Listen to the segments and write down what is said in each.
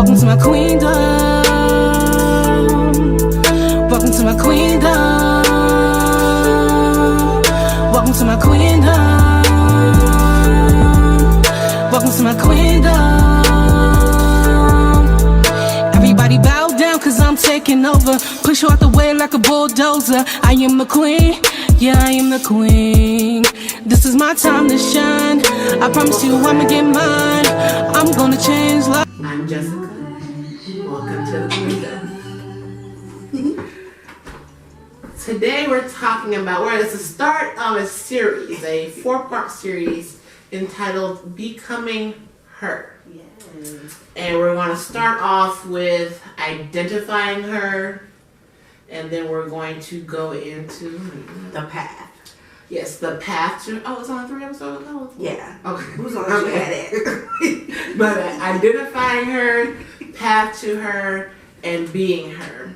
Welcome to my queendom. Welcome to my queendom. Welcome to my queendom. Welcome to my queendom. Everybody bow down cause I'm taking over. Push you out the way like a bulldozer. I am the queen, yeah I am the queen. This is my time to shine. I promise you I'ma get mine. I'm gonna change life. I'm Jessica. Welcome to the Queendom. Today we're talking about, it's the start of a series, a 4-part series entitled Becoming Her. Yes. And we're going to start off with identifying her, and then we're going to go into the path. Yes, the path to. Oh, it's only 3 episodes ago? Yeah. Okay. Who's on that? But identifying her, path to her, and being her.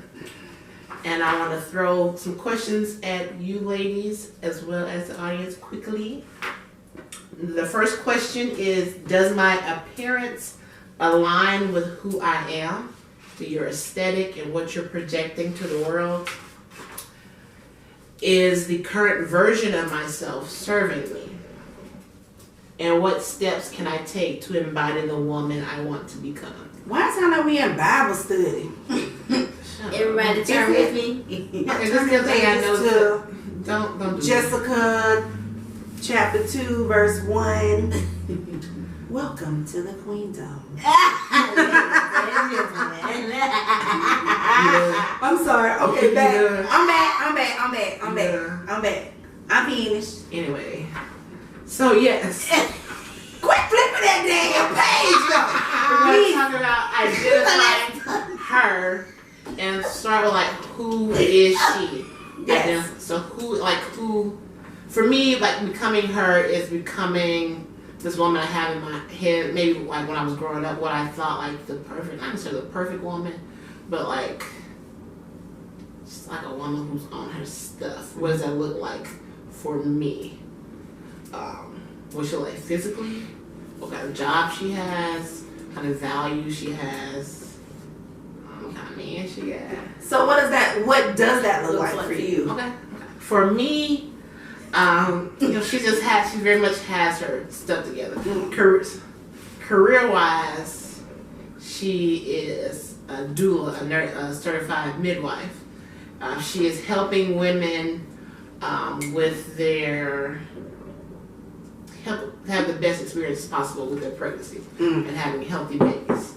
And I want to throw some questions at you ladies as well as the audience quickly. The first question is, does my appearance align with who I am? To your aesthetic and what you're projecting to the world? Is the current version of myself serving me? And what steps can I take to embody the woman I want to become? Why is it like we in Bible study? Everybody turn with me. Okay, just because I know don't do Jessica, chapter 2, verse 1. Welcome to the Queendom. I'm sorry. Okay, back. I'm back. I'm finished. Anyway, so yes. Quit flipping that damn page, though. We're talking about identifying her and start with like, who is she? Yes. So who? For me, like becoming her is becoming this woman I have in my head. Maybe like when I was growing up, what I thought like the perfect, not necessarily the perfect woman, but like just like a woman who's on her stuff. What does that look like for me? What she like physically? What kind of job she has? What kind of value she has? What kind of man she got? So what does that look like for you? Okay. For me, she very much has her stuff together. Career wise, she is a doula, a certified midwife. She is helping women with their have the best experience possible with their pregnancy and having healthy babies.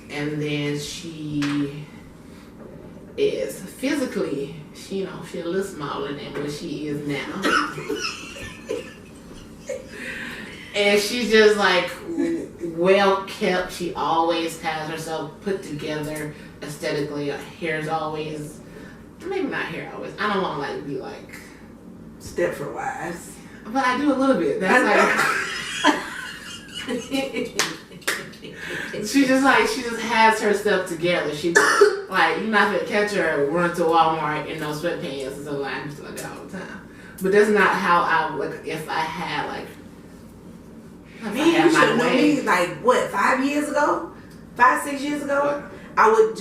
And then she is physically, she's a little smaller than what she is now. And she's just like well kept. She always has herself put together aesthetically. Her hair's always, maybe not hair always. I don't want to like be like Stepford wise. But I do a little bit. That's like she just has her stuff together. She like, you're not gonna catch her run to Walmart in no sweatpants and stuff like that. I used to like that all the time. But that's not how I would look if I had like. Man, you should know me like what, 5 years ago? 5-6 years ago? What? I would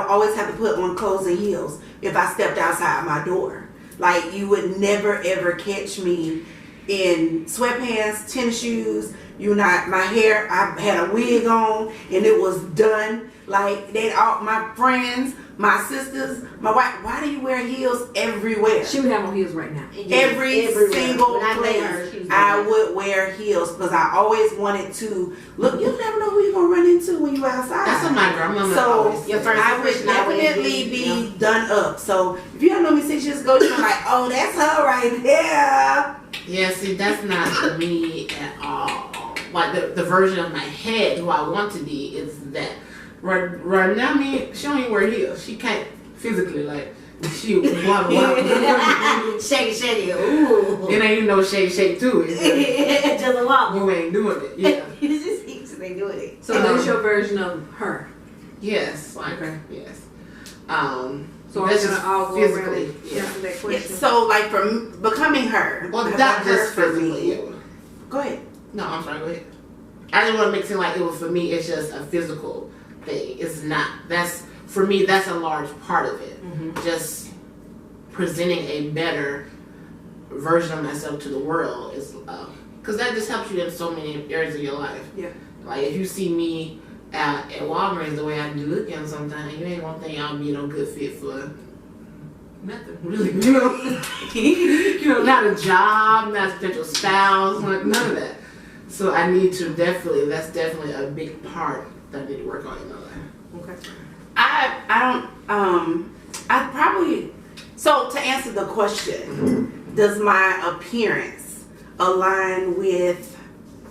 always have to put on clothes and heels if I stepped outside my door. Like, you would never ever catch me in sweatpants, tennis shoes. My hair, I had a wig on and it was done. Like, all my friends, my sisters, my wife, why do you wear heels everywhere? She would have on heels right now. Every single place I would wear heels because I always wanted to look. You never know who you're going to run into when you're outside. That's what my grandmama always said. I would definitely be done up. So if you don't know me 6 years ago, you're like, oh, that's her right there. Yeah, see, that's not me at all. Like the version of my head, who I want to be, is that. Right now, she don't even wear heels. She can't physically, like, she walk. Shake, ooh. It ain't even no shake to it. Just a walk. You ain't doing it, yeah. It's just they doing it. So that's your version of her. Yes, like her, yes. So that's just all go physically, around yeah. answer that question. Yeah, so, like, from becoming her. Well, not just for physically. me. Go ahead. No, I'm sorry, go ahead. I didn't want to make it seem like it was for me. It's just a physical thing. It's not. That's for me. That's a large part of it. Just presenting a better version of myself to the world is because that just helps you in so many areas of your life. Yeah. Like if you see me at Walgreens the way I do looking sometimes, you ain't gonna think I'll be no good fit for nothing really. You know, not a job, not a potential spouse, none of that. So I need to that's definitely a big part that I need to work on in my life. Okay. I probably, so to answer the question, does my appearance align with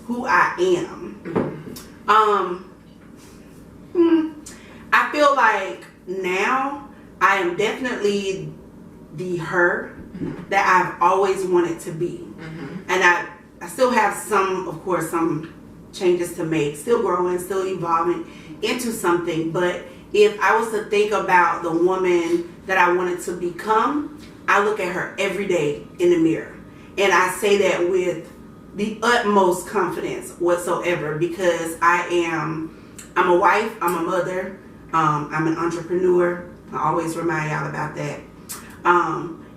who I am? I feel like now I am definitely the her that I've always wanted to be. And I still have some changes to make, still growing, still evolving into something. But if I was to think about the woman that I wanted to become, I look at her every day in the mirror. And I say that with the utmost confidence whatsoever, because I'm a wife, I'm a mother, I'm an entrepreneur. I always remind y'all about that.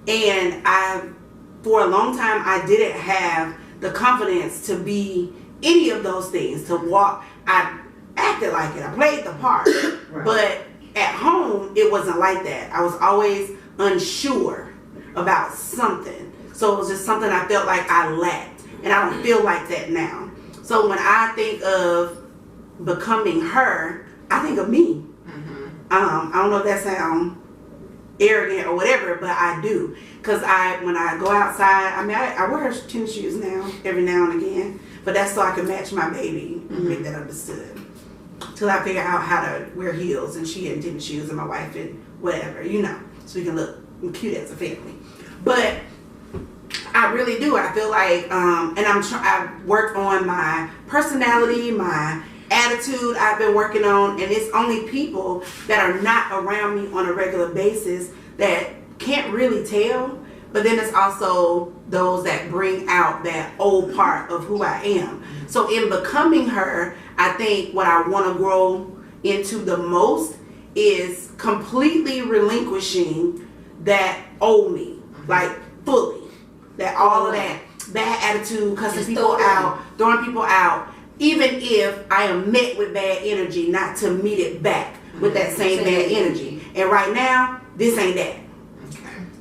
And for a long time, I didn't have the confidence to be any of those things, to walk. I acted like it. I played the part. Right. But at home, it wasn't like that. I was always unsure about something. So it was just something I felt like I lacked. And I don't feel like that now. So when I think of becoming her, I think of me. I don't know if that sounds arrogant or whatever, but I do. Because when I go outside, I wear tennis shoes now, every now and again. But that's so I can match my baby and make that understood. Till I figure out how to wear heels, and she in tennis shoes, and my wife in whatever, so we can look cute as a family. But I really do. I feel like, and I work on my personality, my attitude I've been working on, and it's only people that are not around me on a regular basis that can't really tell. But then it's also those that bring out that old part of who I am. So in becoming her, I think what I want to grow into the most is completely relinquishing that old me, like fully. That all of that bad attitude, cussing people out, throwing people out, even if I am met with bad energy, not to meet it back with that same bad energy. And right now, this ain't that.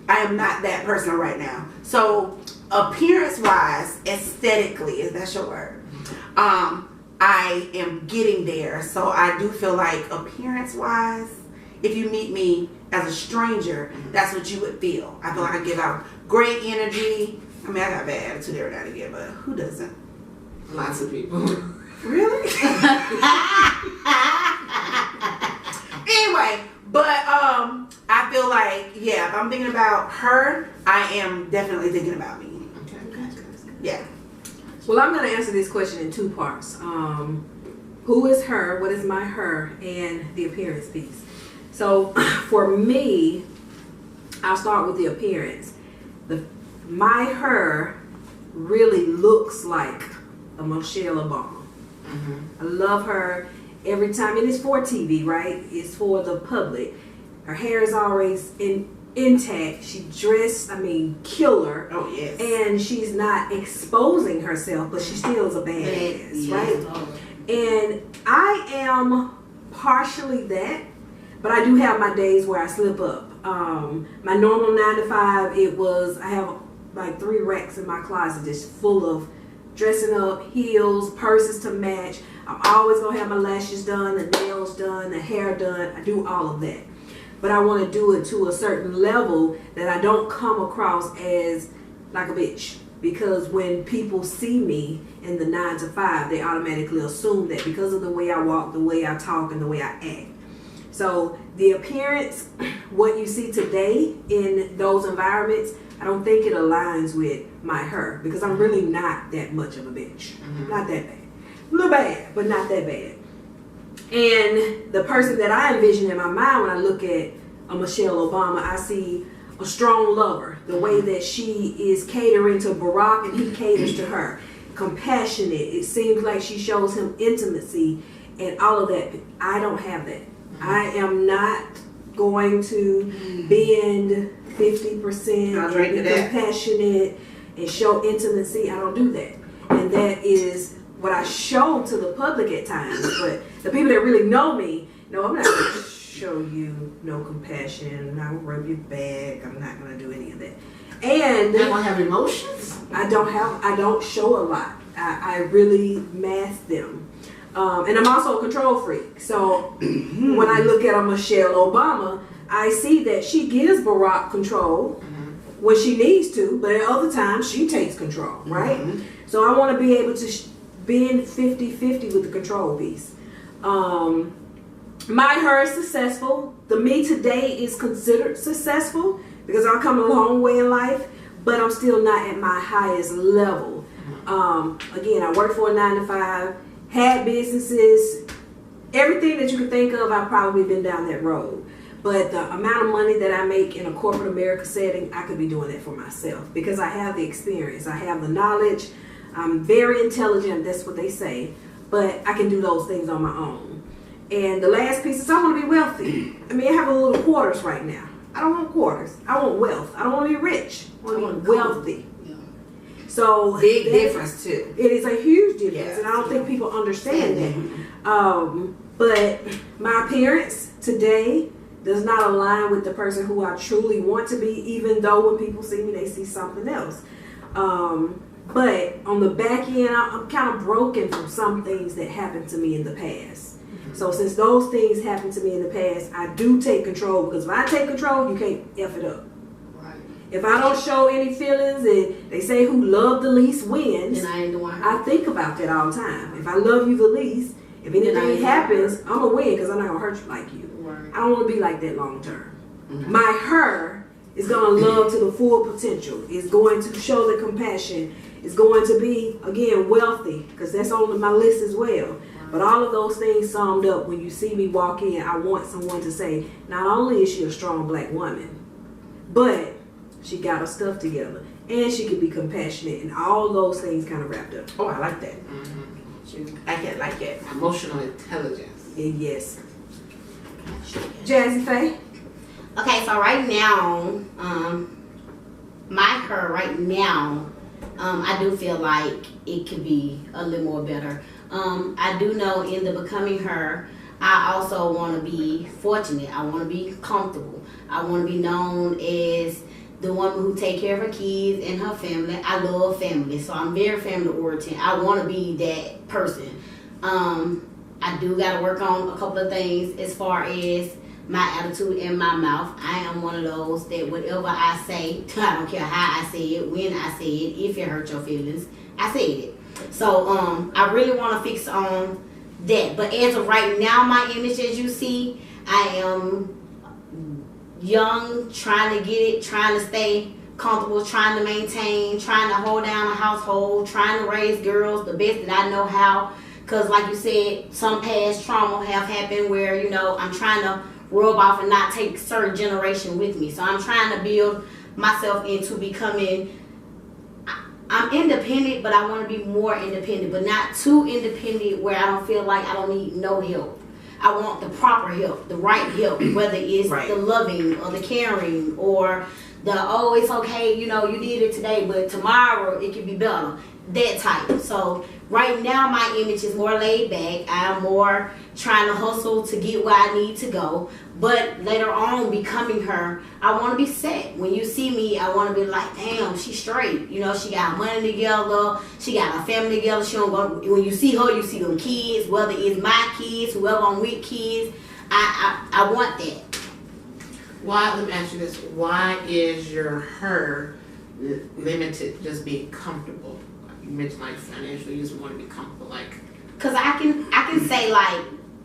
I am not that person right now. So appearance-wise, aesthetically, if that's your word, I am getting there. So I do feel like appearance-wise, if you meet me as a stranger, that's what you would feel. I feel like I give out great energy. I mean, I got bad attitude every now and again, but who doesn't? Lots of people. Really? Anyway, but I feel like, yeah, if I'm thinking about her, I am definitely thinking about me. Yeah. Well, I'm going to answer this question in two parts. Who is her? What is my her? And the appearance piece. So for me, I'll start with the appearance. My her really looks like a Michelle Obama. I love her every time, and it's for TV, right? It's for the public. Her hair is always intact. She dressed, killer. Oh, yes. And she's not exposing herself, but she still is a badass, right? And I am partially that, but I do have my days where I slip up. My normal 9 to 5, I have like 3 racks in my closet just full of dressing up, heels, purses to match. I'm always gonna have my lashes done, the nails done, the hair done. I do all of that. But I want to do it to a certain level that I don't come across as like a bitch. Because when people see me in the 9 to 5, they automatically assume that because of the way I walk, the way I talk, and the way I act. So the appearance, what you see today in those environments, I don't think it aligns with my her, because I'm really not that much of a bitch. Not that bad. A little bad, but not that bad. And the person that I envision in my mind when I look at a Michelle Obama, I see a strong lover. The way that she is catering to Barack and he caters to her. compassionate. It seems like she shows him intimacy and all of that. I don't have that. I am not going to bend 50%, I'll drink be to that. compassionate and show intimacy. I don't do that. And that is what I show to the public at times. But the people that really know me, no, I'm not going to show you no compassion. I'm not going to rub your back. I'm not going to do any of that. And You're not gonna have emotions? I don't show a lot. I really mask them. And I'm also a control freak. So when I look at a Michelle Obama, I see that she gives Barack control when she needs to, but at other times she takes control, right? So I want to be able to bend 50-50 with the control piece. Her is successful. The me today is considered successful because I've come a long way in life, but I'm still not at my highest level. Again, I worked for a 9-to-5, had businesses, everything that you could think of, I've probably been down that road. But the amount of money that I make in a corporate America setting, I could be doing that for myself because I have the experience, I have the knowledge, I'm very intelligent, that's what they say, but I can do those things on my own. And the last piece is I want to be wealthy. I mean, I have a little quarters right now. I don't want quarters. I want wealth. I don't want to be rich. I want to be wealthy. So Big difference too. it is a huge difference, Yes. and I don't think people understand that. But my appearance today does not align with the person who I truly want to be, even though when people see me, they see something else. But on the back end, I'm kind of broken from some things that happened to me in the past. So since those things happened to me in the past, I do take control, because if I take control, you can't F it up. Right. If I don't show any feelings, and they say who loved the least wins, Then I ain't doing her. I think about that all the time. If I love you the least, if anything happens, I'm going to win because I'm not going to hurt you like you. Right. I don't want to be like that long term. My her is going to love to the full potential. Is going to show the compassion. Is going to be, again, wealthy, because that's on my list as well. But all of those things summed up, when you see me walk in, I want someone to say, not only is she a strong black woman, but she got her stuff together. And she can be compassionate, and all those things kind of wrapped up. Oh, I like that. I like it. Emotional intelligence. And yes. Jazzy Faye? Okay, so right now, her right now, I do feel like it could be a little more better. I do know in the becoming her, I also want to be fortunate. I want to be comfortable. I want to be known as the woman who take care of her kids and her family. I love family, so I'm very family oriented. I want to be that person. I do got to work on a couple of things as far as my attitude and my mouth. I am one of those that whatever I say, I don't care how I say it, when I say it, if it hurt your feelings, I said it. So I really want to fix on that. But as of right now, my image, as you see, I am young, trying to get it, trying to stay comfortable, trying to maintain, trying to hold down a household, trying to raise girls the best that I know how. Because like you said, some past trauma have happened where, you know, I'm trying to rub off and not take certain generation with me. So I'm trying to build myself into becoming, I'm independent, but I want to be more independent, but not too independent where I don't feel like I don't need no help. I want the proper help, the right help, whether it's the loving or the caring or the, oh, it's okay, you know, you did it today, but tomorrow it can be better. That type. So right now my image is more laid back. I'm more trying to hustle to get where I need to go. But later on, becoming her, I want to be set. When you see me, I want to be like, damn, she's straight. You know, she got her money together. She got her family together. She don't go. When you see her, you see them kids. Whether it's my kids, whoever I'm with kids, I want that. Why? Let me ask you this: why is your her limited just being comfortable? You mentioned like financially, you just want to be comfortable, like. Cause I can say like,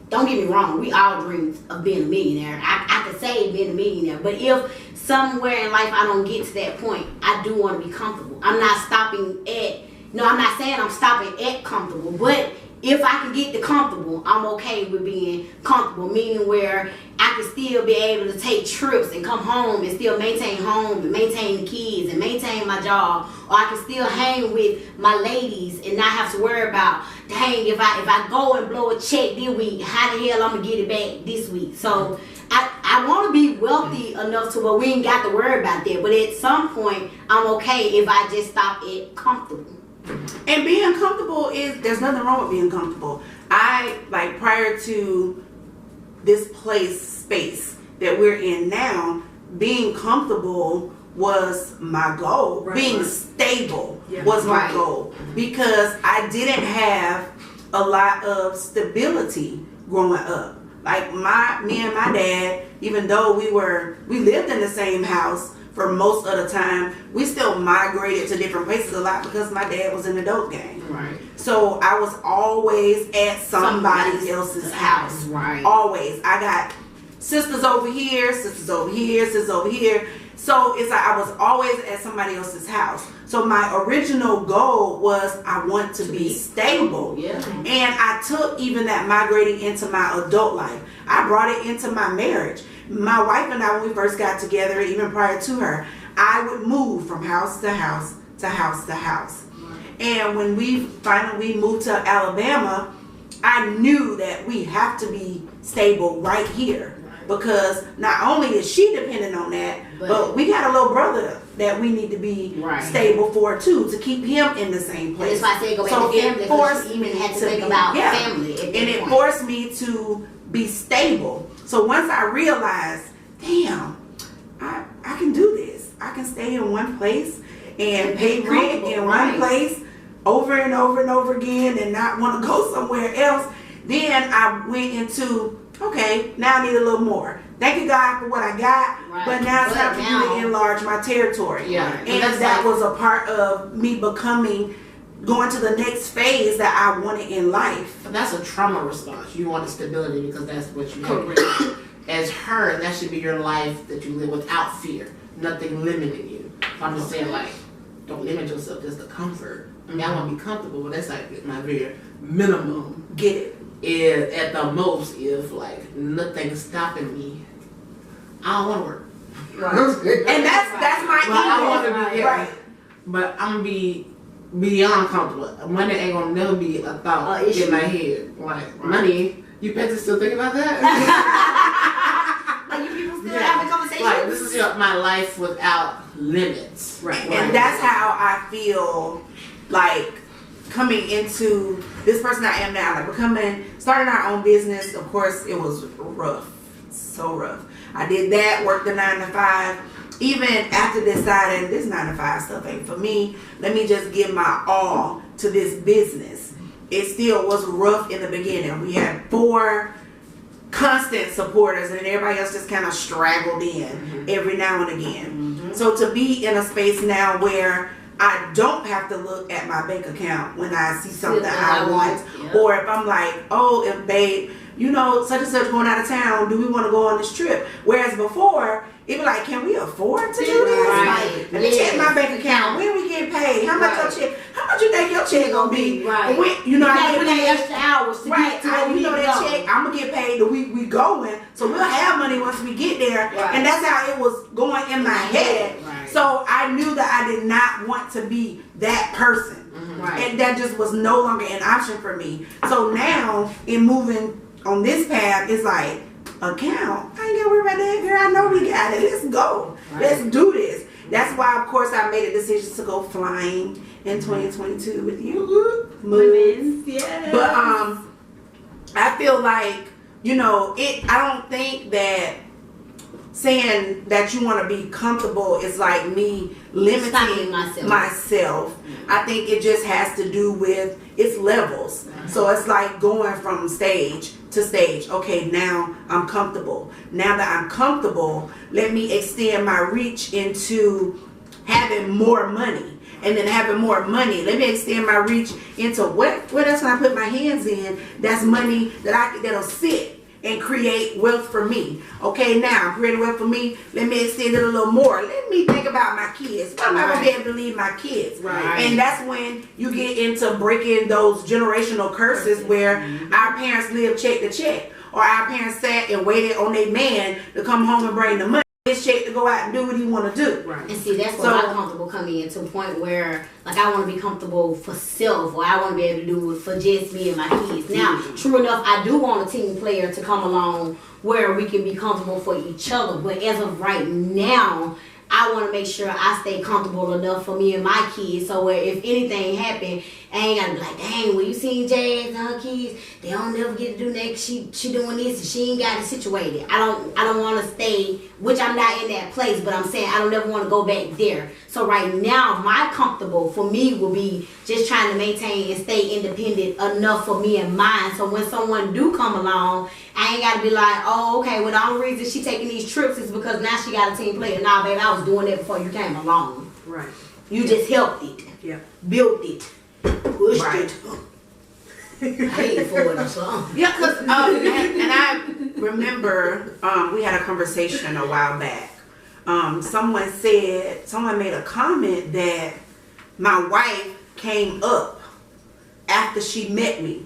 don't get me wrong, we all dream of being a millionaire. I could say being a millionaire, but if somewhere in life I don't get to that point, I do want to be comfortable. I'm not stopping at. No, I'm not saying I'm stopping at comfortable, but if I can get the comfortable, I'm okay with being comfortable. Meaning where I can still be able to take trips and come home and still maintain home and maintain the kids and maintain my job, or I can still hang with my ladies and not have to worry about, dang, if I go and blow a check this week, how the hell I'm gonna get it back this week? So I want to be wealthy enough to where we ain't got to worry about that, but at some point I'm okay if I just stop it comfortable. And being comfortable there's nothing wrong with being comfortable. I, like, prior to this space that we're in now, being comfortable was my goal. Being stable was my goal, because I didn't have a lot of stability growing up. Like me and my dad, even though we lived in the same house for most of the time, we still migrated to different places a lot because my dad was in the dope game. Right. So I was always at somebody else's house. Right. Always. I got sisters over here, sisters over here, sisters over here. So it's like I was always at somebody else's house. So my original goal was I want to be stable. Yeah. And I took even that migrating into my adult life. I brought it into my marriage. My wife and I, when we first got together, even prior to her, I would move from house to house to house to house. And when we finally moved to Alabama, I knew that we have to be stable right here. Because not only is she dependent on that, but we got a little brother that we need to be stable for too, to keep him in the same place. That's why I said go back to family, because you even had to think about family. And it forced me to be stable. So once I realized, damn, I can do this. I can stay in one place and pay rent in one place over and over and over again and not want to go somewhere else. Then I went into, okay, now I need a little more. Thank you, God, for what I got, but now it's time for you to enlarge my territory. Yeah. And that was a part of me going to the next phase that I wanted in life. But that's a trauma response. You want stability because that's what you have. As her, that should be your life that you live without fear. Nothing limiting you. I'm just saying, like, don't limit yourself just to comfort. I mean, I want to be comfortable, but that's like my very minimum. Get it? Is at the most, if like nothing's stopping me, I don't want to work. Right. And that's my ego. I want to be right. But I'm gonna be beyond comfortable. Money ain't gonna never be a thought in my head. Like money, you better still think about that. Like you people still having conversations. Like this is my life without limits. Right. And that's how I feel like coming into this person I am now, like starting our own business. Of course, it was rough, so rough. I did that, worked the 9 to 5. Even after deciding this 9 to 5 stuff ain't for me, let me just give my all to this business. It still was rough in the beginning. We had 4 constant supporters, and everybody else just kind of straggled in every now and again. So to be in a space now where I don't have to look at my bank account when I see something I want. Or if I'm like, oh, if babe, you know, such and such going out of town, do we want to go on this trip? Whereas before, it'd be like, can we afford to do this? Like, let me check my bank account. When we get paid? How much your check? How much you think your check gonna be? Right. When, you know, I get paid paid extra hours to get to where you know that check, I'm gonna get paid the week we going. So we'll have money once we get there. Right. And that's how it was going in my head. Right. So I knew that I did not want to be that person. Right. And that just was no longer an option for me. So now in moving on this path, it's like, account, I ain't gotta worry about that, girl. I know we got it. Let's go. Right. Let's do this. That's why, of course, I made a decision to go flying in 2022 with you. Women, yeah. But I feel like, you know, I don't think that saying that you want to be comfortable is like me limiting myself. I think it just has to do with its levels. So it's like going from stage to stage. Okay, now I'm comfortable. Now that I'm comfortable, let me extend my reach into having more money. And then having more money, let me extend my reach into what else can I put my hands in? That's money that'll sit and create wealth for me. Okay, now I'm creating wealth for me. Let me extend it a little more. Let me think about my kids. What am I gonna be able to leave my kids? Right. And that's when you get into breaking those generational curses where our parents lived check to check, or our parents sat and waited on their man to come home and bring the money. His check to go out and do what he want to do. Right. And see, that's where I'm comfortable coming in to a point where, like, I want to be comfortable for self, or I want to be able to do it for just me and my kids. Now, true enough, I do want a team player to come along where we can be comfortable for each other. But as of right now, I want to make sure I stay comfortable enough for me and my kids, so where if anything happen, I ain't gotta be like, dang, when you seen Jazz and her kids, they don't never get to do next. She doing this and she ain't got it situated. I don't want to stay, which I'm not in that place, but I'm saying I don't ever want to go back there. So right now, my comfortable for me will be just trying to maintain and stay independent enough for me and mine. So when someone do come along, I ain't gotta be like, oh, okay, well the only reason she taking these trips is because now she got a team player. Nah, baby, I was doing that before you came along. Right. You just helped it. Yeah. Built it. Pushed Right. it. Paid for it or something. Yeah, because and I remember we had a conversation a while back. Someone made a comment that my wife came up after she met me.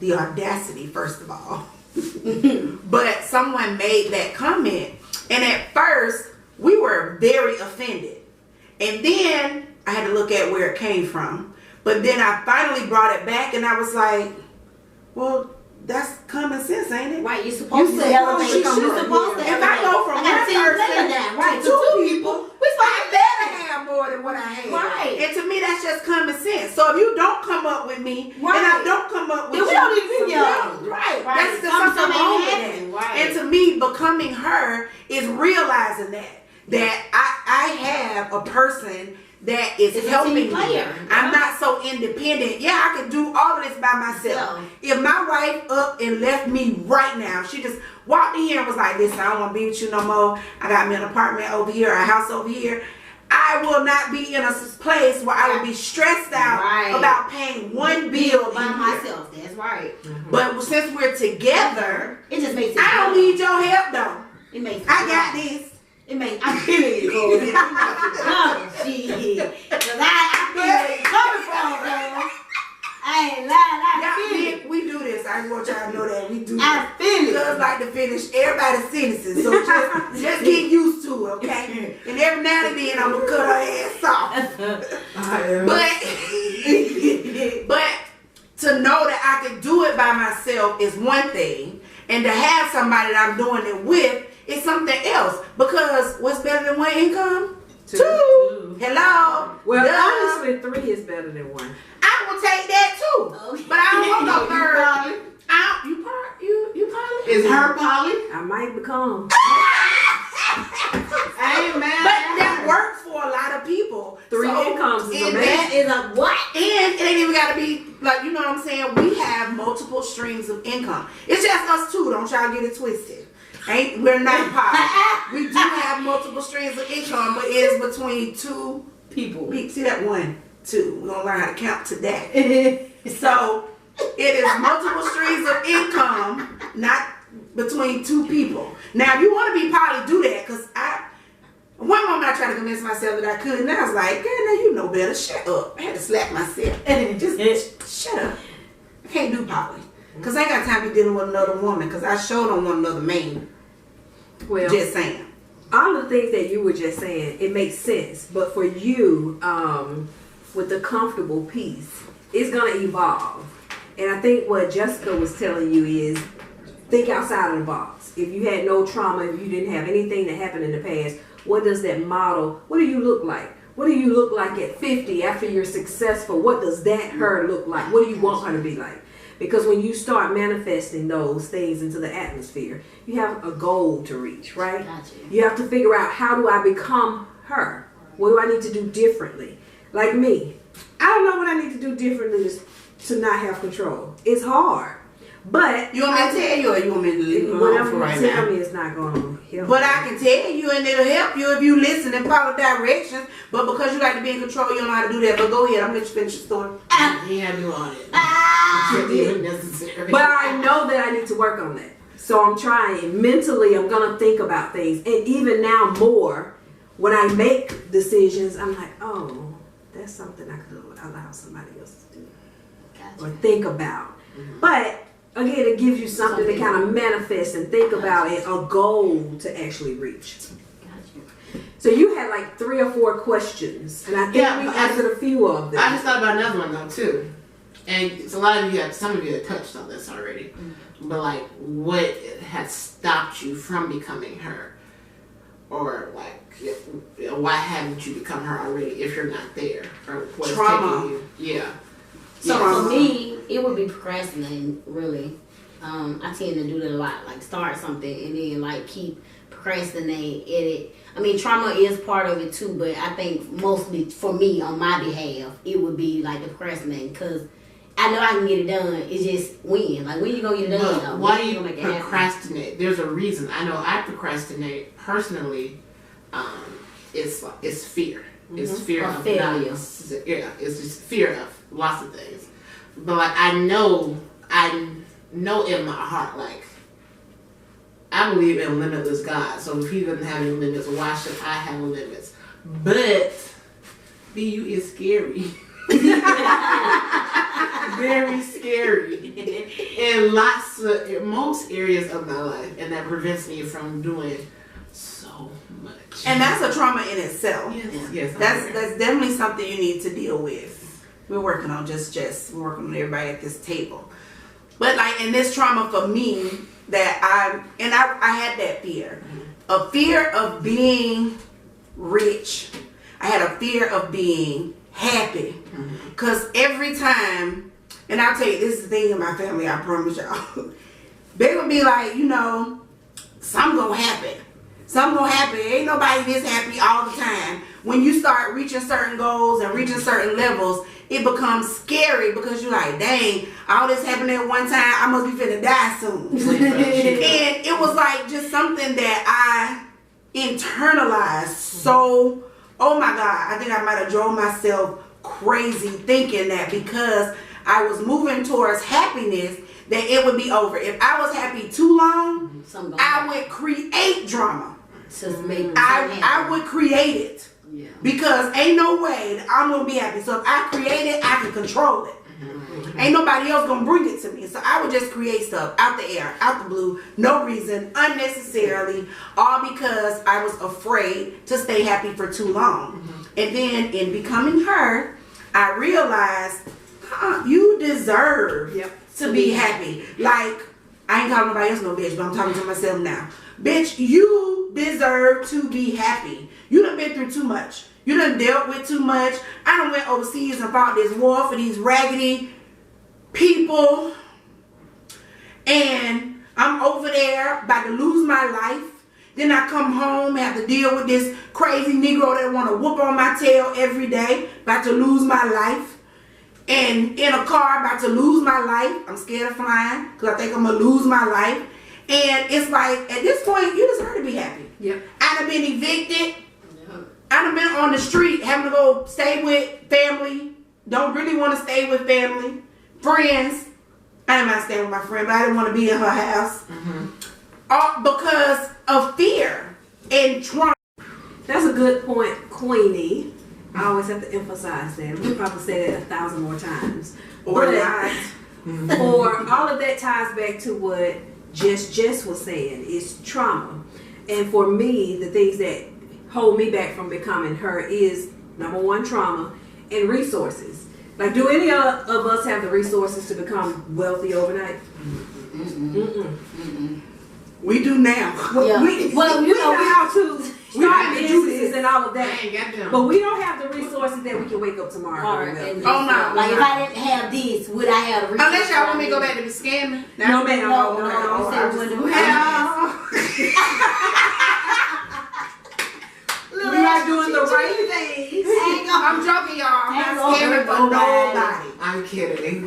The audacity, first of all. But someone made that comment, and at first we were very offended, and then I had to look at where it came from. But then I finally brought it back, and I was like, well, that's common sense, ain't it? Right, you're supposed to elevate. You're supposed to If I go from one person right, to two people, I better to have more than what I have. Right. And to me, that's just common sense. So if you don't come up with me, Right. and I don't come up with Then we you, don't even be young. Right. Right. That's just something Something wrong with happened. that. Right. And to me, becoming her is realizing that I have a person that is It's a helping team me. player. I'm not so independent. Yeah, I can do all of this by myself. Yeah. If my wife up and left me right now, she just walked in here and was like, listen, I don't want to be with you no more. I got me an apartment over here, a house over here. I will not be in a place where I will be stressed out Right. about paying one bill by in here. myself. That's right. But since we're together, It just makes it. I don't need your help though. It makes. It I got right. this. It makes. I feel it, Cole. Oh, shit. Cause I feel where you're coming from, girl. I ain't lying. I feel it. We do this. I want y'all to know that we do this. I feel it. Girls like to finish everybody's sentences, so just get used to it, okay? And every now and then I'm gonna cut her ass off. But to know that I can do it by myself is one thing, and to have somebody that I'm doing it with is something else. Because what's better than one income? Two. Hello. Well, Duh. honestly, 3 is better than 1. I will take that too, Okay. but I don't want no You third. Polly? You probably Is her Polly? I might become. I ain't mad. But that works for a lot of people. 3 So, incomes is and amazing. That is a what? And it ain't even gotta be like, you know what I'm saying? We have multiple streams of income. It's just us two. Don't y'all get it twisted. We're not power. We do have multiple streams of income, but it is between two People. See that 1, 2. We're gonna learn how to count today. So it is multiple streams of income, not between two people. Now, if you want to be poly, do that. Cause one moment I tried to convince myself that I could, and I was like, girl, now you know better. Shut up. I had to slap myself. Just shut up. I can't do poly. Cause I ain't got time to be dealing with another woman. Cause I sure don't want another man. Well, Just saying. all the things that you were just saying, it makes sense. But for you, with the comfortable piece, it's gonna evolve. And I think what Jessica was telling you is think outside of the box. If you had no trauma, if you didn't have anything that happened in the past, what does that model, what do you look like? What do you look like at 50 after you're successful? What does that her look like? What do you want her to be like? Because when you start manifesting those things into the atmosphere, you have a goal to reach, right? Gotcha. You have to figure out, how do I become her? What do I need to do differently? Like me, I don't know what I need to do differently to not have control. It's hard. But You want me to tell you, or you want me to leave it alone whatever for you right tell now? me is not going to help. But I can tell you, and it'll help you if you listen and follow directions. But because you like to be in control, you don't know how to do that. But go ahead, I'm gonna let you finish your story. Yeah, I do all that. It's even necessary. But I know that I need to work on that. So I'm trying. Mentally, I'm going to think about things. And even now more, when I make decisions, I'm like, oh, that's something I could allow somebody else to do. Gotcha. Or think about. But again, it gives you something to kind of manifest and think about, and a goal to actually reach. Gotcha. So you had like 3 or 4 questions, and I think Yeah, we but answered a few of them. I just thought about another one though too, and it's a lot of you have, some of you have touched on this already, but like, what has stopped you from becoming her, or like, why haven't you become her already if you're not there, or what's Trauma. taking you? Yeah. So Yeah. for me, it would be procrastinating, really. I tend to do that a lot, like start something and then like keep procrastinating at it. I mean, trauma is part of it too, but I think mostly for me, on my behalf, it would be like the procrastinating, because I know I can get it done. It's just when. Like, when you gonna get it done? But why do you gonna make it happen? procrastinate? There's a reason. I know I procrastinate personally. It's fear. It's fear Or of failure. Yeah, it's just fear of lots of things. But like, I know in my heart, like, I believe in limitless God. So if He doesn't have any limits, why should I have limits? But BU is scary. Very scary in most areas of my life, and that prevents me from doing so much. And that's a trauma in itself. Yes. That's definitely something you need to deal with. We're working on we're working on everybody at this table. But like, in this trauma for me, that I had that fear. A fear of being rich. I had a fear of being happy. Because every time, and I'll tell you, this is the thing in my family, I promise y'all. They would be like, you know, something gonna happen. Something gonna happen. Ain't nobody this happy all the time. When you start reaching certain goals and reaching certain levels, it becomes scary, because you're like, dang, all this happened at one time, I must be finna die soon. And it was like just something that I internalized. So, oh my God, I think I might have drove myself crazy thinking that because I was moving towards happiness, that it would be over. If I was happy too long, I would create drama. I would create it. Yeah. Because ain't no way that I'm gonna be happy. So if I create it, I can control it. Ain't nobody else gonna bring it to me. So I would just create stuff out the air, out the blue, no reason, unnecessarily, all because I was afraid to stay happy for too long. And then in becoming her, I realized, you deserve to be happy. Like, I ain't calling nobody else no bitch, but I'm talking to myself now. Bitch, you deserve to be happy. You done been through too much. You done dealt with too much. I done went overseas and fought this war for these raggedy people. And I'm over there about to lose my life. Then I come home and have to deal with this crazy Negro that want to whoop on my tail every day. About to lose my life. And in a car, about to lose my life. I'm scared of flying because I think I'm going to lose my life. And it's like, at this point, you deserve to be happy. Yep. I done been evicted. I done been on the street having to go stay with family. Don't really want to stay with family. Friends. I didn't mind staying with my friend, but I didn't want to be in her house. All because of fear and trauma. That's a good point, Queenie. I always have to emphasize that. We'll probably say that 1,000 more times. Or But- not. Or all of that ties back to what Jess was saying, is trauma. And for me, the things that hold me back from becoming her is, number one, trauma, and resources. Like, do any of us have the resources to become wealthy overnight? We do now. Yeah. We know how to start businesses and all of I that. ain't got them. But we don't have the resources that we can wake up tomorrow. All and right, be and wealthy. Oh, no. like, if I didn't have this, would I have the Unless y'all want me to go resources back to the scamming. No, ma'am. No, I we said we just- wouldn't do We are doing the right things. I'm joking, y'all. I'm Hang not scamming over, for nobody. nobody. I'm kidding.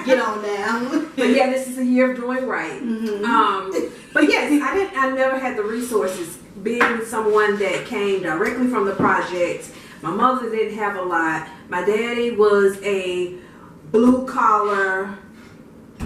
Get on down. But yeah, this is a year of doing right. But yes, I never had the resources. Being someone that came directly from the project, my mother didn't have a lot. My daddy was a blue collar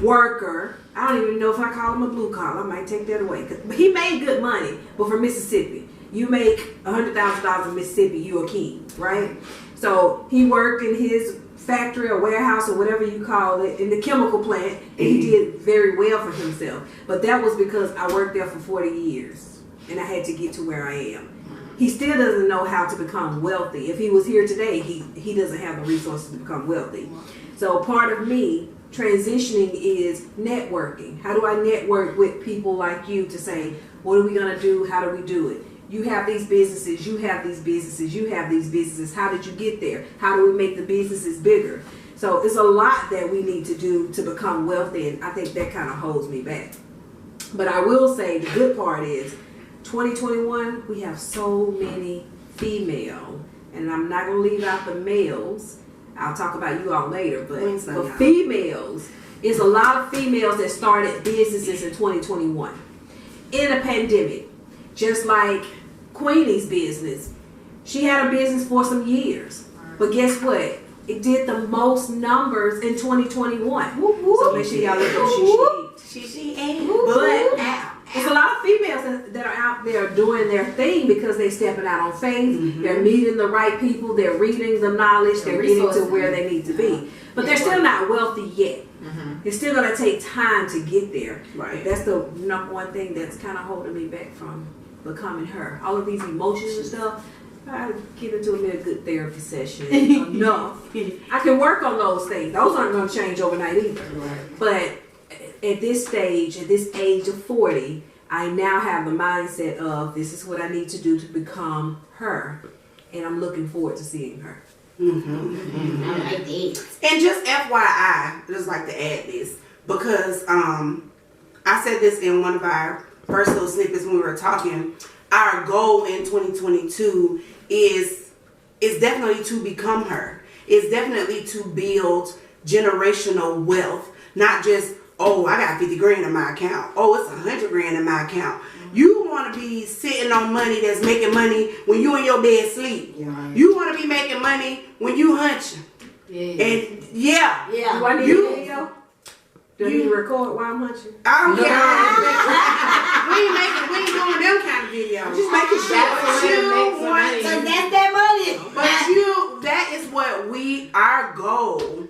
worker. I don't even know if I call him a blue collar. I might take that away. He made good money, but from Mississippi. You make $100,000 in Mississippi, you a king, right? So he worked in his factory or warehouse or whatever you call it in the chemical plant, and he did very well for himself. But that was because I worked there for 40 years, and I had to get to where I am. He still doesn't know how to become wealthy. If he was here today, he doesn't have the resources to become wealthy. So part of me transitioning is networking. How do I network with people like you to say, what are we going to do? How do we do it? You have these businesses, you have these businesses, you have these businesses. How did you get there? How do we make the businesses bigger? So it's a lot that we need to do to become wealthy, and I think that kind of holds me back. But I will say the good part is 2021, we have so many female, and I'm not going to leave out the males. I'll talk about you all later, but for females, it's a lot of females that started businesses in 2021 in a pandemic. Just like Queenie's business. She had a business for some years. But guess what? It did the most numbers in 2021. So make sure y'all look up She ain't. But there's a lot of females that are out there doing their thing because they're stepping out on faith. They're meeting the right people. They're reading the knowledge. They're getting to where they need to be. But they're still not wealthy yet. It's still going to take time to get there. Right. That's the number one thing that's kind of holding me back from becoming her. All of these emotions and stuff, I get into a good therapy session enough. I can work on those things. Those aren't going to change overnight either. Right. But at this stage, at this age of 40, I now have the mindset of this is what I need to do to become her. And I'm looking forward to seeing her. And just FYI, I just like to add this because I said this in one of our first little snippets when we were talking. Our goal in 2022 is definitely to become her. It's definitely to build generational wealth, not just, oh, I got 50 grand in my account. Oh, it's 100 grand in my account. You want to be sitting on money that's making money when you in your bed sleep. Yeah. You want to be making money when you hunching. Yeah. And yeah. Do I need a video? Do I need to record while I'm hunching? I don't care. We ain't doing them kind of videos. Just making sure. So that's that money. But that is what our goal.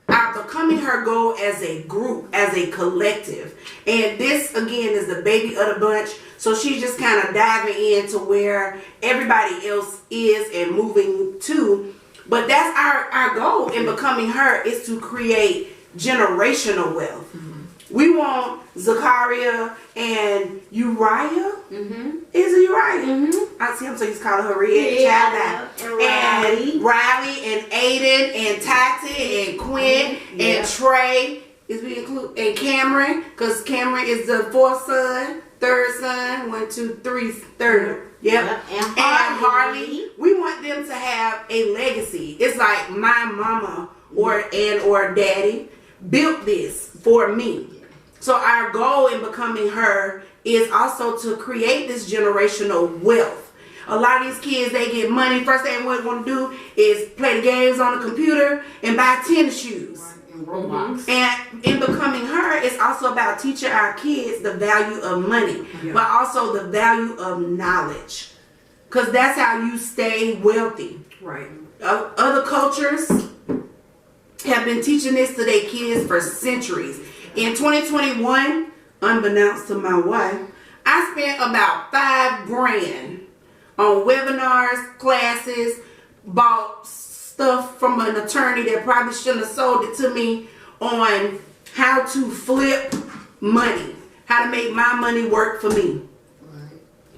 Are becoming her goal as a group, as a collective. And this, again, is the baby of the bunch. So she's just kind of diving into where everybody else is and moving to. But that's our goal in becoming her is to create generational wealth. We want Zachariah and Uriah. Is it Uriah? I see him, so he's calling her Red. And Riley and Aiden and Tati and Quinn and Trey. Is we include and Cameron, because Cameron is the third son. 1, 2, 3, third. Yep. And Harley. We want them to have a legacy. It's like my mama or daddy built this for me. So our goal in becoming her is also to create this generational wealth. A lot of these kids, they get money. First thing what they want to do is play the games on the computer and buy tennis shoes. And Roblox. And in becoming her, it's also about teaching our kids the value of money, but also the value of knowledge. Because that's how you stay wealthy. Right. Other cultures have been teaching this to their kids for centuries. In 2021, unbeknownst to my wife, I spent about $5 grand on webinars, classes, bought stuff from an attorney that probably shouldn't have sold it to me on how to flip money, how to make my money work for me.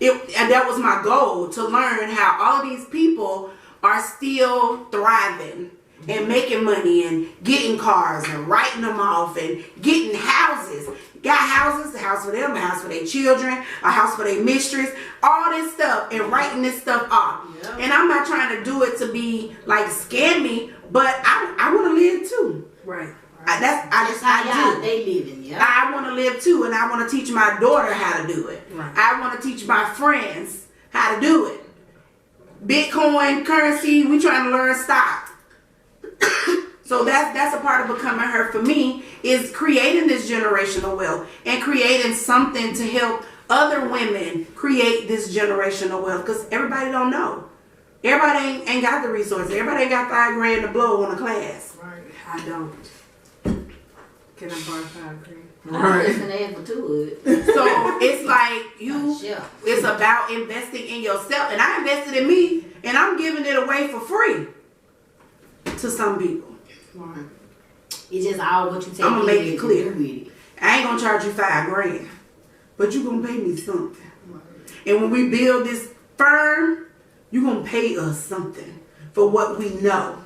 And that was my goal, to learn how all of these people are still thriving and making money and getting cars and writing them off and getting houses. Got houses, a house for them, a house for their children, a house for their mistress, all this stuff, and writing this stuff off. Yep. And I'm not trying to do it to be like scammy, but I want to live too. Right. I do. They living, yeah. I want to live too, and I want to teach my daughter how to do it. Right. I want to teach my friends how to do it. Bitcoin currency, we trying to learn stock. So that's a part of becoming her for me, is creating this generational wealth and creating something to help other women create this generational wealth, because everybody don't know. Everybody ain't got the resources. Everybody ain't got $5,000 to blow on a class. Right. I don't. Can I borrow $5,000? I'm just gonna add to it. So it's like Yeah. it's about investing in yourself. And I invested in me, and I'm giving it away for free to some people. Right. It's just all what you take. I'm gonna make it clear. With it. I ain't gonna charge you $5,000, but you gonna pay me something. And when we build this firm, you gonna pay us something for what we know.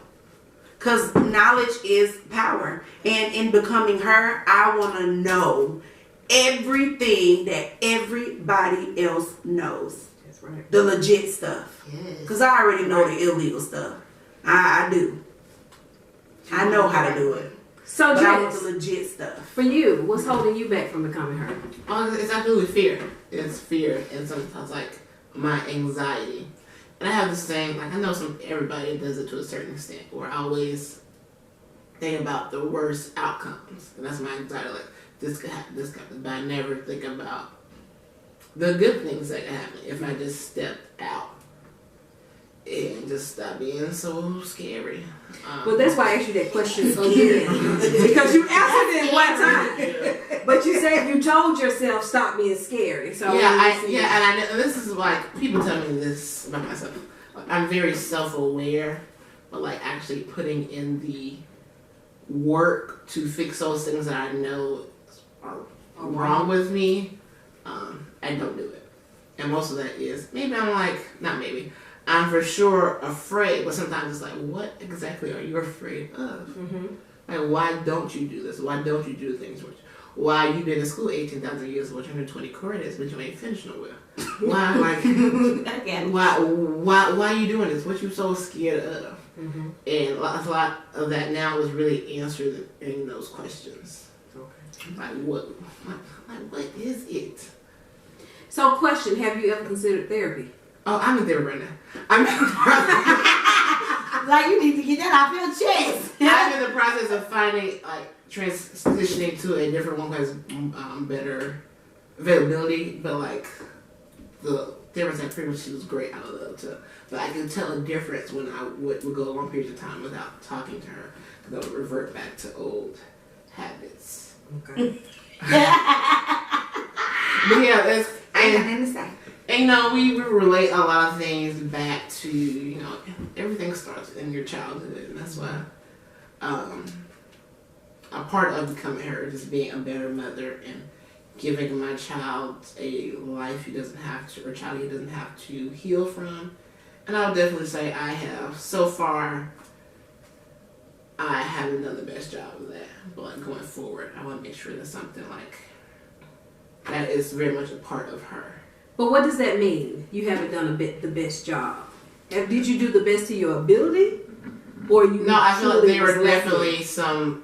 Because knowledge is power. And in becoming her, I want to know everything that everybody else knows. That's right. The legit stuff. Yes. Because I already know the illegal stuff. I do. I know how to do it. So, But I want Jess, the legit stuff. for you, what's holding you back from becoming her? It's absolutely fear. It's fear, and sometimes like my anxiety. And I have this thing, like I know everybody does it to a certain extent, where I always think about the worst outcomes, and that's my anxiety. Like this could happen, but I never think about the good things that can happen if I just stepped out and just stop being so scary. Well, that's why I asked you that question again. Because you answered it one time. But you said you told yourself stop being scary. So and I know this is like people tell me this about myself. Like, I'm very self-aware, but like actually putting in the work to fix those things that I know are wrong with me, I don't do it. And most of that is I'm for sure afraid, but sometimes it's like, what exactly are you afraid of? Mm-hmm. Like, why don't you do this? Why don't you do things? Why you been in school 18,000 years with 120 credits, but you ain't finished nowhere? Why, why you doing this? What you so scared of? Mm-hmm. And a lot of that now is really answered in those questions. Okay. Like, what is it? So, question: have you ever considered therapy? Oh, I'm in therapy right now. I'm Like you need to get that off your chest. I'm in the process of finding, like, transitioning to a different one because better availability. But like the therapist at Freeman, she was great. I love her. But I can tell a difference when I would go long periods of time without talking to her, because I would revert back to old habits. Okay. But yeah, that's I ain't got nothing to say. and you know, we relate a lot of things back to, you know, everything starts in your childhood, and that's why a part of becoming her is being a better mother and giving my child a life he doesn't have to, or a child he doesn't have to heal from. And I would definitely say I have. So far, I haven't done the best job of that. But like going forward, I want to make sure that's something like that is very much a part of her. But what does that mean? You haven't done the best job. Did you do the best to your ability, or you? No, I feel like there were was left definitely some.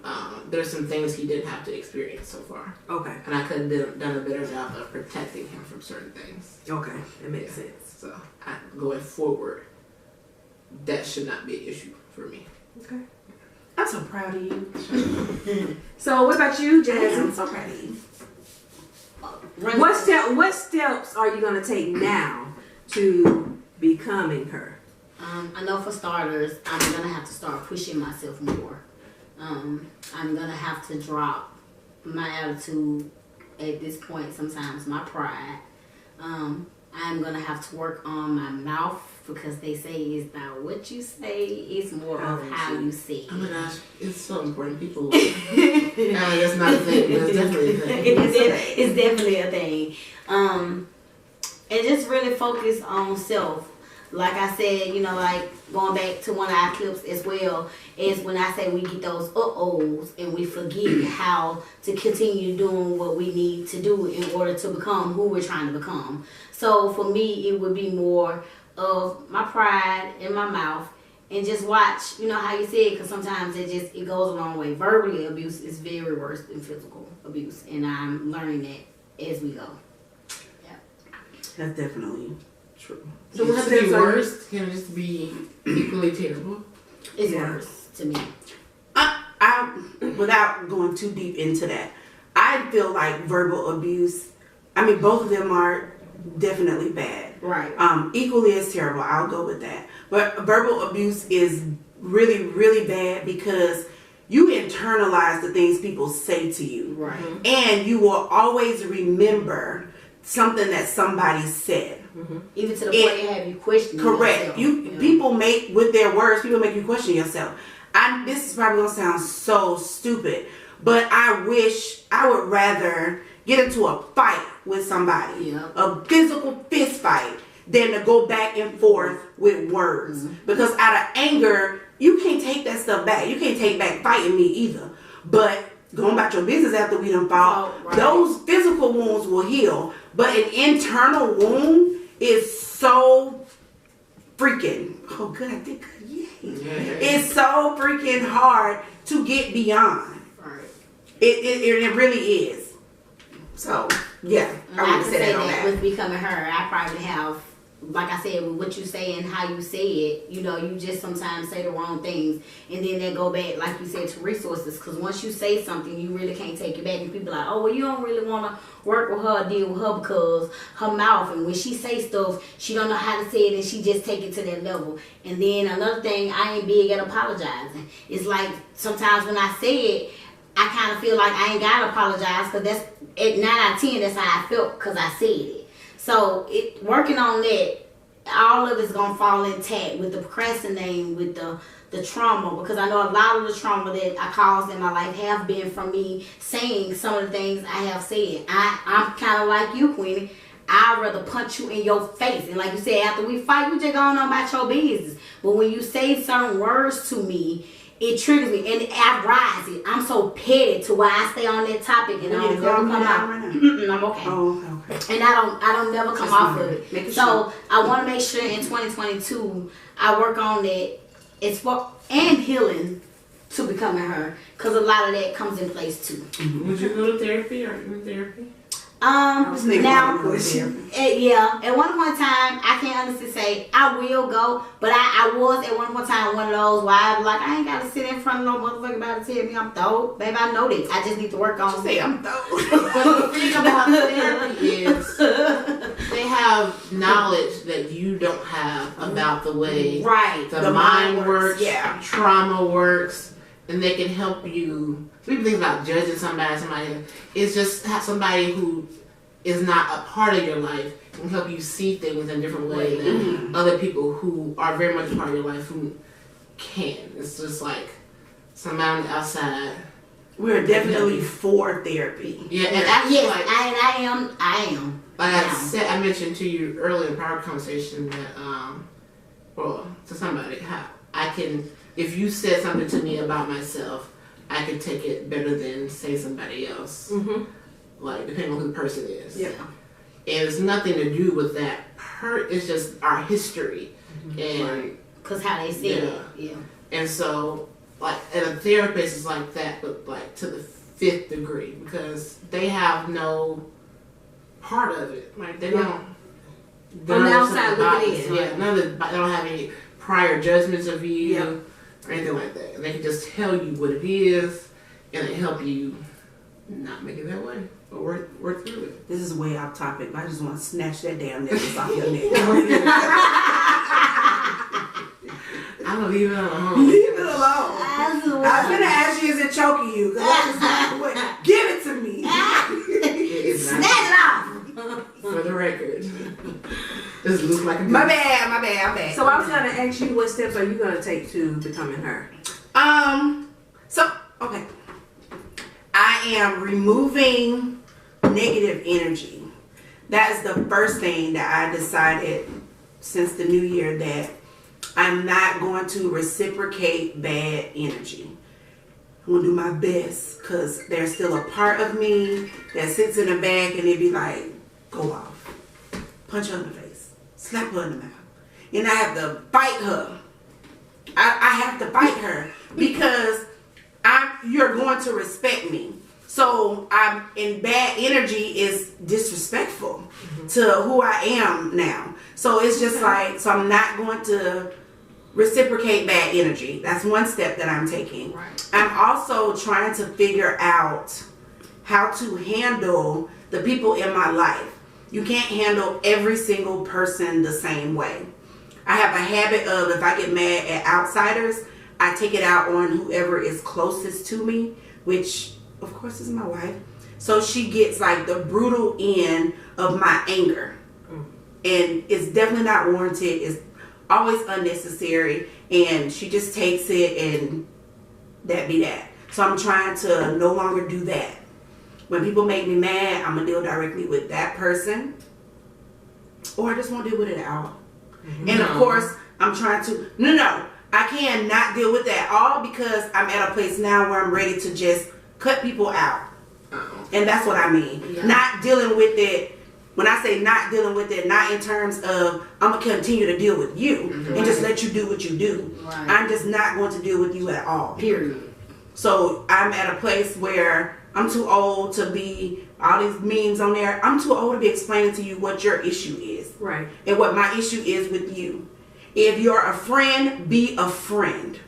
There's some things he didn't have to experience so far, Okay. and I could have done a better job of protecting him from certain things. Okay, that makes sense. So going forward, that should not be an issue for me. Okay. I'm so proud of you. So, what about you, I'm Jasmine? so proud of you. What steps are you gonna take now to becoming her? I know for starters, I'm gonna have to start pushing myself more. I'm gonna have to drop my attitude at this point, sometimes my pride. I'm gonna have to work on my mouth, because they say it's not what you say, it's more of how you say it. Oh my gosh, it's so important. People, that's not a thing. That's definitely a thing. It's definitely a thing. And just really focus on self. Like I said, you know, like going back to one of our clips as well, is when I say we get those uh-ohs and we forget how to continue doing what we need to do in order to become who we're trying to become. So for me, it would be more of my pride in my mouth, and just watch, you know, how you say it, because sometimes it goes a long way. Verbally abuse is very worse than physical abuse, and I'm learning that as we go. Yeah. That's definitely true. So it has to be worse? Can it just be equally terrible? It's Yeah. worse to me. without going too deep into that, I feel like verbal abuse, I mean, both of them are definitely bad. Right. Equally as terrible, I'll go with that. But verbal abuse is really, really bad because you internalize the things people say to you. Right. And you will always remember something that somebody said. Even to the point they have you questioning Correct. yourself. People make, with their words, people make you question yourself. This is probably gonna sound so stupid, but I wish I would rather get into a fight with somebody, a physical fist fight, than to go back and forth with words. Because out of anger, you can't take that stuff back. You can't take back fighting me either. But going about your business after we done fought, those physical wounds will heal. But an internal wound is so freaking, oh good, I did good, yay. It's so freaking hard to get beyond. Right. It really is. So, yeah, I would can say that with becoming her, I probably have, like I said, with what you say and how you say it, you know, you just sometimes say the wrong things, and then they go back, like you said, to resources. Because once you say something, you really can't take it back. And people are like, oh, well, you don't really want to work with her or deal with her because her mouth, and when she say stuff, she don't know how to say it, and she just take it to that level. And then another thing, I ain't big at apologizing. It's like sometimes when I say it, I kind of feel like I ain't gotta apologize, because that's at 9 out of 10, that's how I felt because I said it. So working on that, all of it's gonna fall intact with the procrastinating, with the trauma, because I know a lot of the trauma that I caused in my life have been from me saying some of the things I have said. I'm kind of like you, Queenie. I'd rather punch you in your face, and like you said, after we fight, you just going on about your business. But when you say certain words to me, it triggers me, and I rise it. I'm so petty to why I stay on that topic, and I don't never come out. I'm okay. Oh, okay. And I don't never come off of it. So I want to make sure in 2022 I work on that. It's for and healing to becoming her, because a lot of that comes in place too. Would you go to therapy? Are you in therapy? Now, Yeah. at one point in time, I can't honestly say I will go, but I was at one point in time one of those where I was like, I ain't gotta sit in front of no motherfucker about to tell me I'm throat. Baby, I know that. I just need to work on. Say I'm throat. But the thing about therapy is they have knowledge that you don't have about the way the mind works, trauma works, and they can help you. People think about judging somebody. It's just have somebody who is not a part of your life can help you see things in a different way than other people who are very much a part of your life who can. It's just like somebody on the outside. We're definitely for therapy. Yeah, and actually, yes, I am. Like I said, I mentioned to you earlier in our conversation that, to somebody, how I can, if you said something to me about myself, I can take it better than say somebody else. Like, depending on who the person is. Yeah. And it's nothing to do with that. It's just our history. And because how they see it. Yeah. And so, like, and a therapist is like that, but like to the 5th degree, because they have no part of it. Like, they don't. On the outside looking in. Yeah, they don't have any prior judgments of you or anything like that. And they can just tell you what it is, and they help you not make it that way, but work through it. This is way off topic, but I just want to snatch that damn necklace off your neck. I'm gonna leave it alone. Leave it alone. I was gonna ask you, is it choking you? Give it to me. Snatch it off. For the record. This looks like a My bad. So I was gonna ask you, what steps are you gonna take to becoming her? Okay. I am removing negative energy. That is the first thing that I decided since the new year, that I'm not going to reciprocate bad energy. I'm going to do my best, because there's still a part of me that sits in the back and it be like, go off. Punch her in the face. Slap her in the mouth. And I have to fight her. I have to fight her because you're going to respect me. So I'm in bad energy is disrespectful to who I am now. So it's just like, so I'm not going to reciprocate bad energy. That's one step that I'm taking. Right. I'm also trying to figure out how to handle the people in my life. You can't handle every single person the same way. I have a habit of, if I get mad at outsiders, I take it out on whoever is closest to me, which of course is my wife. So she gets like the brutal end of my anger. And it's definitely not warranted. It's always unnecessary. And she just takes it and that be that. So I'm trying to no longer do that. When people make me mad, I'm going to deal directly with that person. Or I just won't deal with it at all. And of course, I'm trying to, I can't not deal with that all because I'm at a place now where I'm ready to just cut people out. And that's what I mean. Yeah. Not dealing with it. When I say not dealing with it, not in terms of I'm going to continue to deal with you and just let you do what you do. Right. I'm just not going to deal with you at all. Period. So I'm at a place where I'm too old to be, all these memes on there, I'm too old to be explaining to you what your issue is. Right. And what my issue is with you. If you're a friend, be a friend.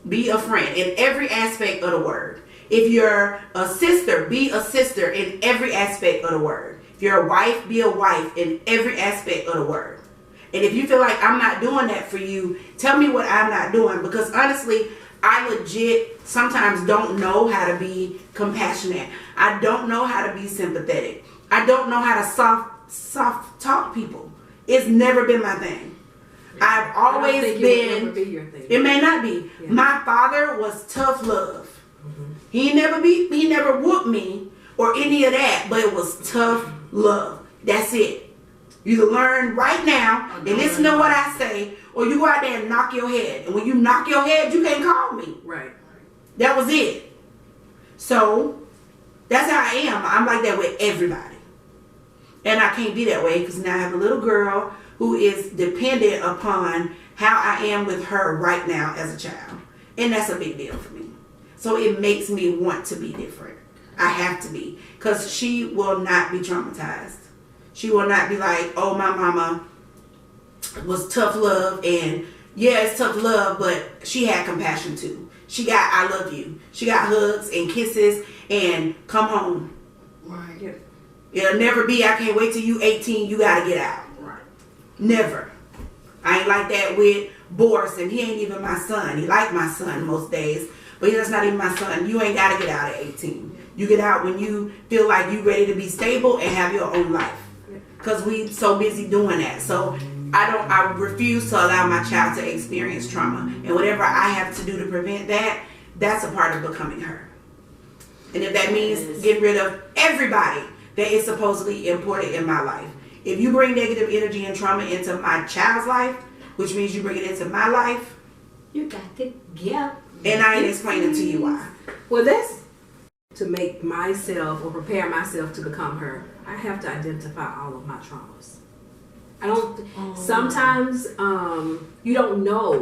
Be a friend in every aspect of the word. If you're a sister, be a sister in every aspect of the word. If you're a wife, be a wife in every aspect of the word. And if you feel like I'm not doing that for you, tell me what I'm not doing. Because honestly, I legit sometimes don't know how to be compassionate. I don't know how to be sympathetic. I don't know how to soft talk people. It's never been my thing. I've always it been. would never be your thing. It may not be. Yeah. My father was tough love. He never whooped me or any of that, but it was tough love. That's it. You learn right now and listen to what I say, or you go out there and knock your head. And when you knock your head, you can't call me. Right. That was it. So that's how I am. I'm like that with everybody. And I can't be that way because now I have a little girl who is dependent upon how I am with her right now as a child. And that's a big deal for me. So it makes me want to be different. I have to be. Because she will not be traumatized. She will not be like, oh, my mama was tough love. And yeah, it's tough love, but she had compassion too. She got I love you. She got hugs and kisses and come home. Right. Yeah. It'll never be, I can't wait till you 18, you got to get out. Right. Never. I ain't like that with Boris, and he ain't even my son. He like my son most days, but he's not even my son. You ain't got to get out at 18. You get out when you feel like you ready to be stable and have your own life. Because we so busy doing that. So I refuse to allow my child to experience trauma. And whatever I have to do to prevent that, that's a part of becoming her. And if that means getting rid of everybody that is supposedly important in my life. If you bring negative energy and trauma into my child's life, which means you bring it into my life, You got to get. and I ain't explaining to you why. Well, that's to make myself or prepare myself to become her. I have to identify all of my traumas. I don't. Sometimes you don't know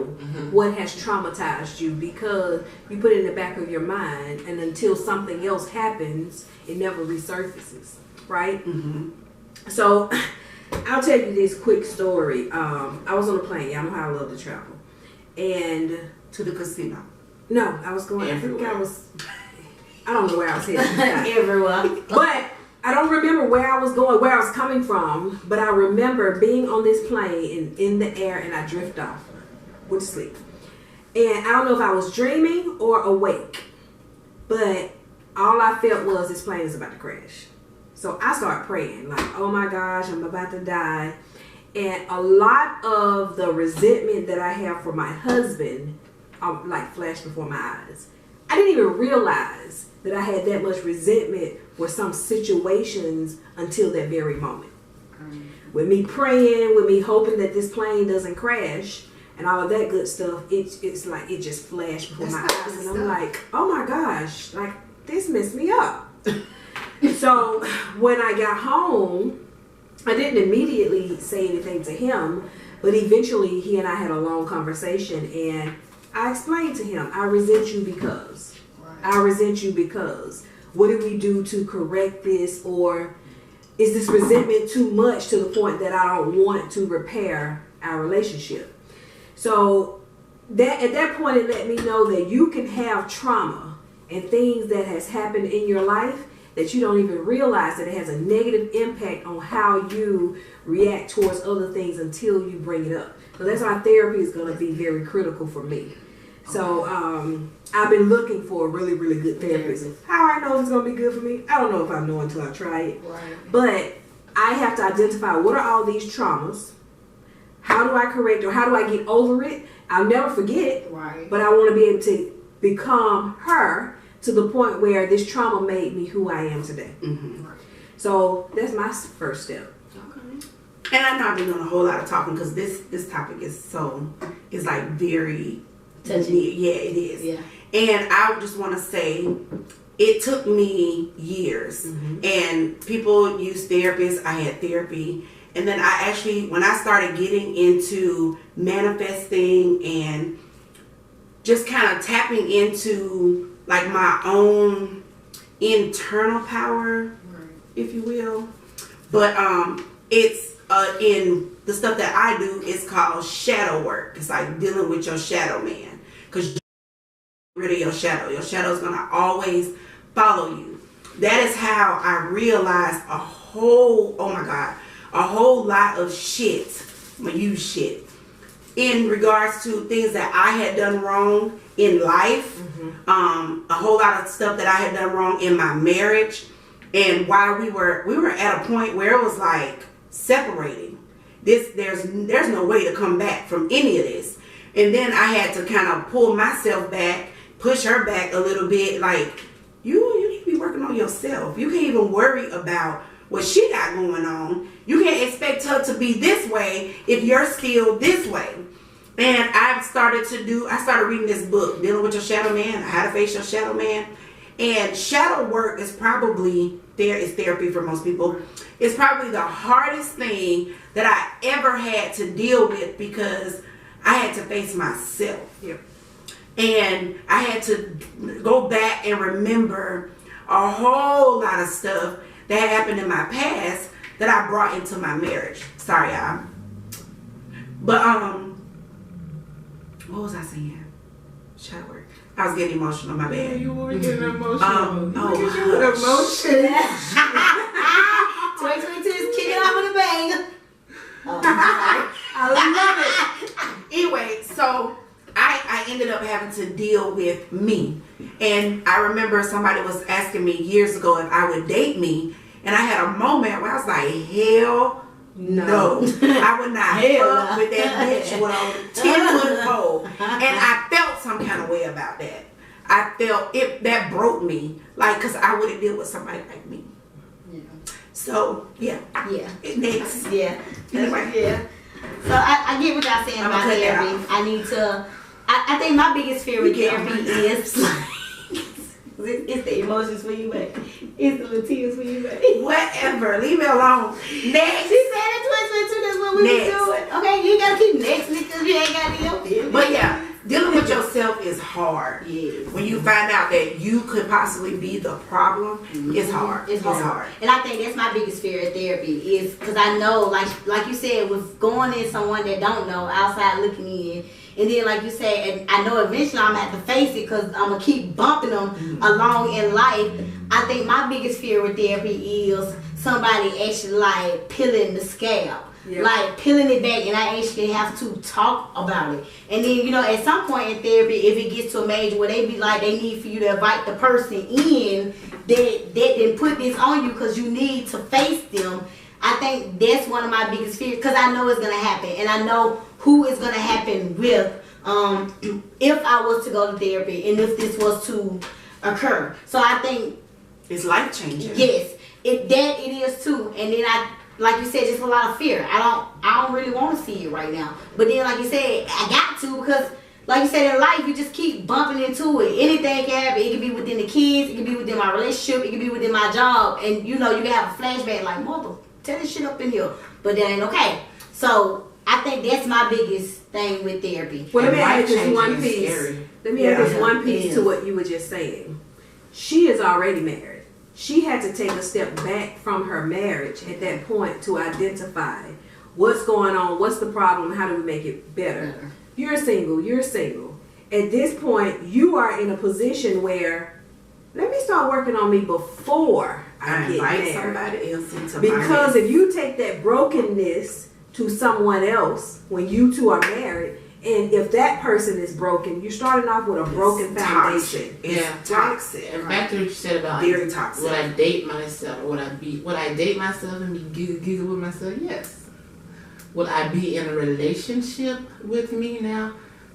what has traumatized you because you put it in the back of your mind, and until something else happens, it never resurfaces. Right. So I'll tell you this quick story. I was on a plane. Y'all know how I love to travel, and To the casino. no, I was going. Everywhere. I don't know where I was headed. Everyone. But I don't remember where I was going, where I was coming from, but I remember being on this plane and in the air, and I drift off with sleep. And I don't know if I was dreaming or awake, but all I felt was this plane is about to crash. So I started praying, like, oh my gosh, I'm about to die. And a lot of the resentment that I have for my husband, like flashed before my eyes. I didn't even realize that I had that much resentment for some situations until that very moment. With me praying, with me hoping that this plane doesn't crash and all of that good stuff, it's like it just flashed before my eyes. And I'm like, oh my gosh, like this messed me up. So when I got home, I didn't immediately say anything to him, but eventually he and I had a long conversation, and I explained to him, I resent you because. I resent you because. What do we do to correct this? Or is this resentment too much to the point that I don't want to repair our relationship? So that at that point, it let me know that you can have trauma and things that has happened in your life that you don't even realize that it has a negative impact on how you react towards other things until you bring it up. So that's why therapy is going to be very critical for me. So I've been looking for a really, really good therapist. How I know it's going to be good for me, I don't know if I know until I try it. Right. But I have to identify what are all these traumas. How do I correct or how do I get over it? I'll never forget it. Right. But I want to be able to become her to the point where this trauma made me who I am today. Mm-hmm. So that's my first step. Okay. And I know I've been doing a whole lot of talking because this topic is like very touching. Yeah, it is. Yeah. And I just want to say, it took me years. And people use therapists. I had therapy. And then I actually, when I started getting into manifesting and just kind of tapping into like my own internal power, if you will. But it's in the stuff that I do, it's called shadow work. It's like dealing with your shadow man. Because you get rid of your shadow. Your shadow is going to always follow you. That is how I realized a whole lot of shit. I'm going to use shit. In regards to things that I had done wrong in life. A whole lot of stuff that I had done wrong in my marriage. And while we were at a point where it was like separating. There's no way to come back from any of this. And then I had to kind of pull myself back, push her back a little bit. Like, you need to be working on yourself. You can't even worry about what she got going on. You can't expect her to be this way if you're still this way. And I started reading this book, Dealing with Your Shadow Man, How to Face Your Shadow Man. And shadow work is probably, therapy for most people, it's probably the hardest thing that I ever had to deal with because I had to face myself. Yep. And I had to go back and remember a whole lot of stuff that happened in my past that I brought into my marriage. Sorry, y'all. But, what was I saying? Shadow work. I was getting emotional, my bad. You were getting emotional. Emotion. 2022 is kicking off with a bang. I love it. Anyway, so I ended up having to deal with me. And I remember somebody was asking me years ago if I would date me. And I had a moment where I was like, hell no. I would not fuck with that bitch with a 10-foot pole. And I felt some kind of way about that. I felt it, that broke me. Like, because I wouldn't deal with somebody like me. Yeah. So, yeah. Yeah. Next. Yeah. Anyway. Yeah. So I get what y'all saying I'm about gonna cut that therapy. off. I need to. I think my biggest fear with Yeah. therapy is like it's the emotions for you, but it's the little tears for you, but Whatever. Leave me alone. Next. she said in 2022 that's what we Next. was doing. Okay, you gotta keep next because you ain't got any business. But yeah, dealing with yourself is hard. Yes. When you find out that you could possibly be the problem, it's hard. It's hard. And I think that's my biggest fear at therapy is because I know, like you said, with going in someone that don't know, outside looking in, and then like you said, and I know eventually I'm going to have to face it because I'm going to keep bumping them along in life. I think my biggest fear with therapy is somebody actually like peeling the scab. Yep. Like peeling it back, and I actually have to talk about it. And then, at some point in therapy, if it gets to a major where they be like, they need for you to invite the person in that then put this on you because you need to face them. I think that's one of my biggest fears because I know it's going to happen. And I know who it's going to happen with if I was to go to therapy and if this was to occur. So I think It's life changing. yes, it is too. And then like you said, just a lot of fear. I don't really want to see it right now. But then, like you said, I got to because, like you said, in life, you just keep bumping into it. Anything can happen. It can be within the kids. It can be within my relationship. It can be within my job. And, you can have a flashback like, mother, tear this shit up in here. But that ain't okay. So, I think that's my biggest thing with therapy. Well, let me add life this changing one is piece. scary. Let me add this Yeah. one piece It to is. what you were just saying. She is already married. She had to take a step back from her marriage at that point to identify what's going on, what's the problem, how do we make it better. you're single. At this point, you are in a position where, let me start working on me before I get invite married. somebody else into Because if you take that brokenness to someone else when you two are married, and if that person is broken, you're starting off with a broken foundation. It's toxic. And back to what you said about Very toxic. Would I date myself, or would I date myself and be giggle with myself? Yes. Would I be in a relationship with me now?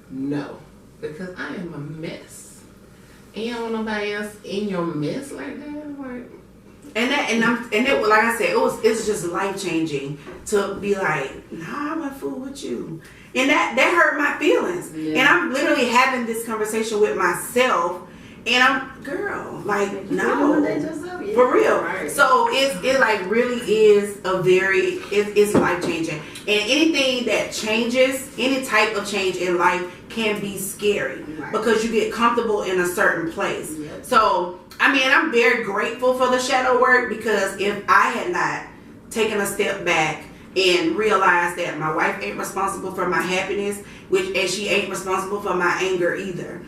No, because I am a mess. And you don't want nobody else in your mess like that. Like, And like I said, it's just life changing to be like, nah, I'm a fool with you. And that hurt my feelings. Yeah. And I'm literally having this conversation with myself, and I'm, girl, like, no, for real. Right. So it like really is it's life changing. And anything that changes, any type of change in life can be scary, Right. because you get comfortable in a certain place. Yep. So, I mean, I'm very grateful for the shadow work, because if I had not taken a step back and realized that my wife ain't responsible for my happiness, and she ain't responsible for my anger either,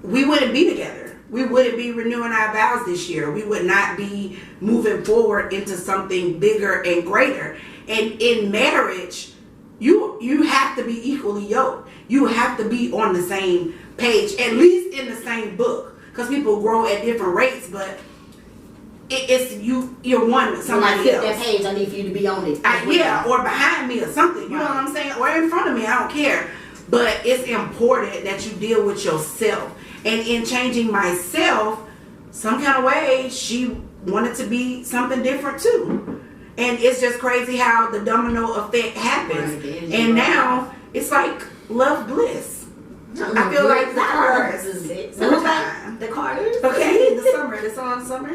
we wouldn't be together. We wouldn't be renewing our vows this year. We would not be moving forward into something bigger and greater. And in marriage, you have to be equally yoked. You have to be on the same page, at least in the same book, because people grow at different rates, but you're one with When I somebody flip else. that page, I need for you to be on it. Yeah, or behind me or something. You know what I'm saying? Or in front of me. I don't care. But it's important that you deal with yourself. And in changing myself, some kind of way, she wanted to be something different too. And it's just crazy how the domino effect happens. Right. And now it's like love bliss. I feel like the Carters. Sometimes the Carters. Okay, the summer. The song Summer.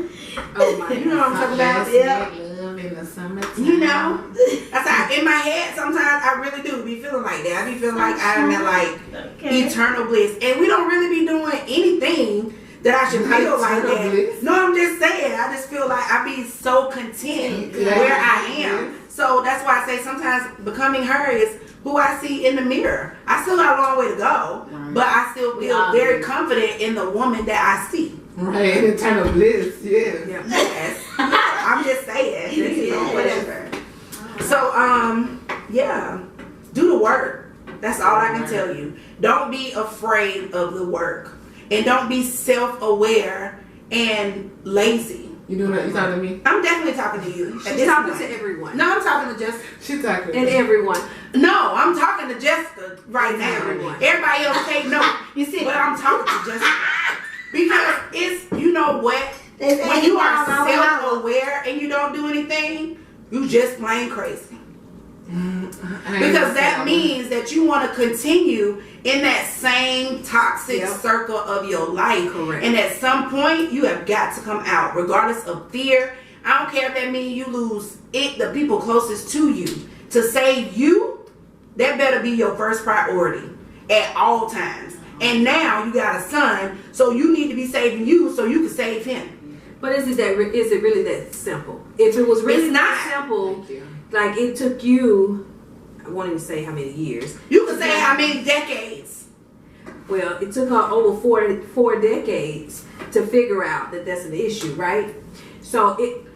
Oh my You know what I'm talking about? yeah. Love in the summertime. You know, that's how in my head sometimes I really do be feeling like that. I be feeling like I'm in like eternal bliss, and we don't really be doing anything that I should feel like Eternal that. bliss? No, I'm just saying. I just feel like I be so content where I am. So that's why I say sometimes becoming her is who I see in the mirror. I still got a long way to go, but I still feel very confident in the woman that I see. Right, eternal bliss, yeah. Yes. I'm just saying, you know, whatever. So, yeah, do the work. That's all I can tell you. Don't be afraid of the work, and don't be self-aware and lazy. You doing that? You talking to me? I'm definitely talking to you. She's talking to everyone. No, I'm talking to Jessica. She talking to And me. everyone. No, I'm talking to Jessica right now. Everyone. Everybody else take note. You see, but I'm talking to Jessica because it's, you know what? When you are self-aware and you don't do anything, you just plain crazy. Because that means that you want to continue in that same toxic circle of your life. Correct. And at some point, you have got to come out, regardless of fear. I don't care if that means you lose the people closest to you. To save you, that better be your first priority at all times. And now you got a son, so you need to be saving you so you can save him. But is it really that simple? If it was really It's that not. simple, like it took you, I won't even say how many years. You can say how many decades. Well, it took her over four decades to figure out that that's an issue, right? So I didn't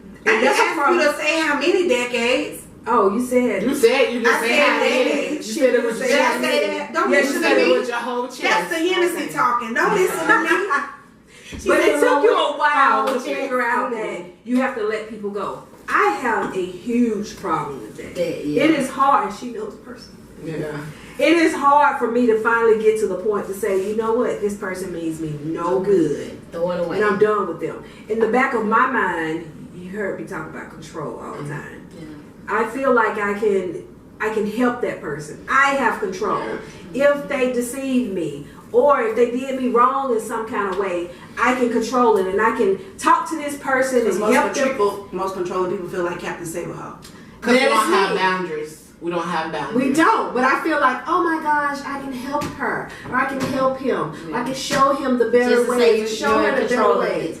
ask you to say how many decades. Oh, you said. You said you just I said said how many. decades. You said it was Did I say that? Don't Yeah, you listen said to it me. with your whole chest. That's the Hennessy talking. Don't listen to me. But it took you a while to Oh, figure out that you have to let people go. I have a huge problem with that. Yeah. It is hard. She knows person. Yeah. It is hard for me to finally get to the point to say, you know what, this person means me no good. Throw it away. And I'm done with them. In the back of my mind, you heard me talk about control all the time. Yeah. I feel like I can help that person. I have control. If they deceive me or if they did me wrong in some kind of way, I can control it and I can talk to this person and help them. Most controlling people feel like Captain Saberhawk. Because we That's don't have me. boundaries. We don't have boundaries. We don't, but I feel like, oh my gosh, I can help her, or I can help him. I can show him the better Just to say ways, you're show in him the better control of ways.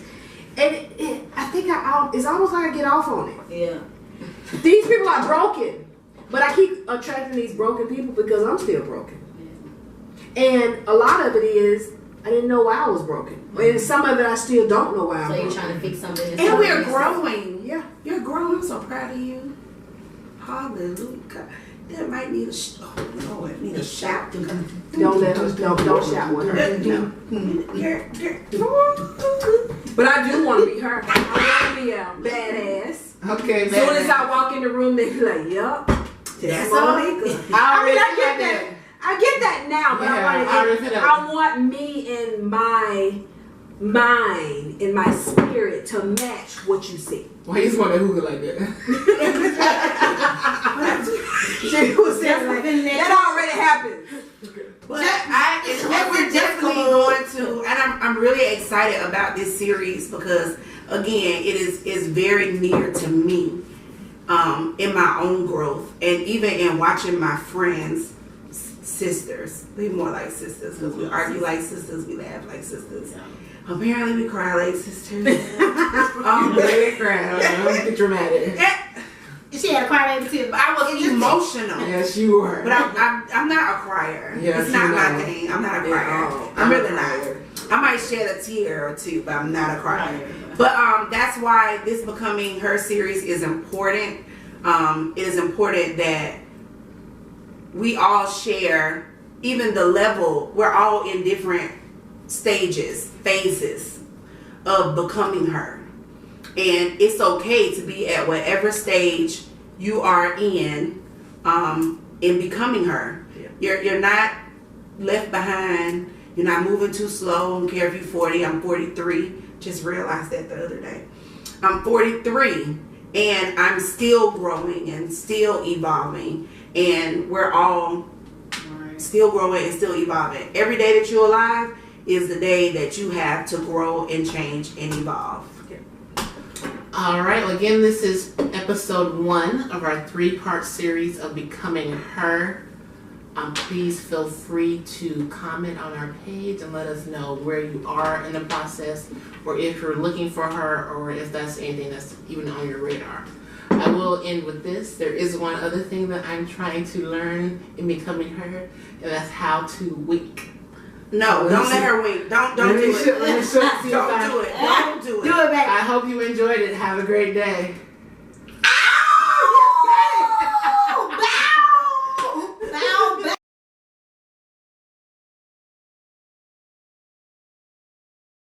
And I think it's almost like I get off on it. Yeah. These people are broken, but I keep attracting these broken people because I'm still broken. And a lot of it is I didn't know why I was broken. And some of it I still don't know why I'm So you're broken. trying to fix something. that's And we're already- growing. Yeah. You're growing. I'm so proud of you. Hallelujah. That might need a Lord, need a shout. Don't let her, don't shout with her. No. But I do want to be her. I want to be a badass. Okay, As soon as I walk in the room, they be like, yup. That's all. I get that. I get that now, but I want me in my mind, in my spirit to match what you see. Why you just want to hookah like that? That already happened. But we're definitely going to, and I'm really excited about this series because, again, it is very near to me in my own growth, and even in watching my friends, sisters, we more like sisters because we argue like sisters, we laugh like sisters. Apparently, we cry like sisters. Very crying. Don't get dramatic. She had a cry baby too. I was emotional. Yes, you were. But I'm not a crier. Yes, it's not you my know. thing. I'm not a crier. I'm really not. I might shed a tear or two, but I'm not a crier. But that's why this Becoming Her series is important. It is important that we all share, even the level, we're all in different phases of becoming her. And it's okay to be at whatever stage you are in becoming her. You're not left behind. You're not moving too slow. I don't care if you're 40. I'm 43. Just realized that the other day. I'm 43 and I'm still growing and still evolving. And we're all still growing and still evolving. Every day that you're alive is the day that you have to grow and change and evolve. All right. Well, again, this is episode 1 of our 3-part series of Becoming Her. Please feel free to comment on our page and let us know where you are in the process, or if you're looking for her, or if that's anything that's even on your radar. I will end with this. There is one other thing that I'm trying to learn in Becoming Her, and that's how to wink. No, don't let her wink. Don't do it. Don't do it. Don't do it. Do it, baby. I hope you enjoyed it. Have a great day.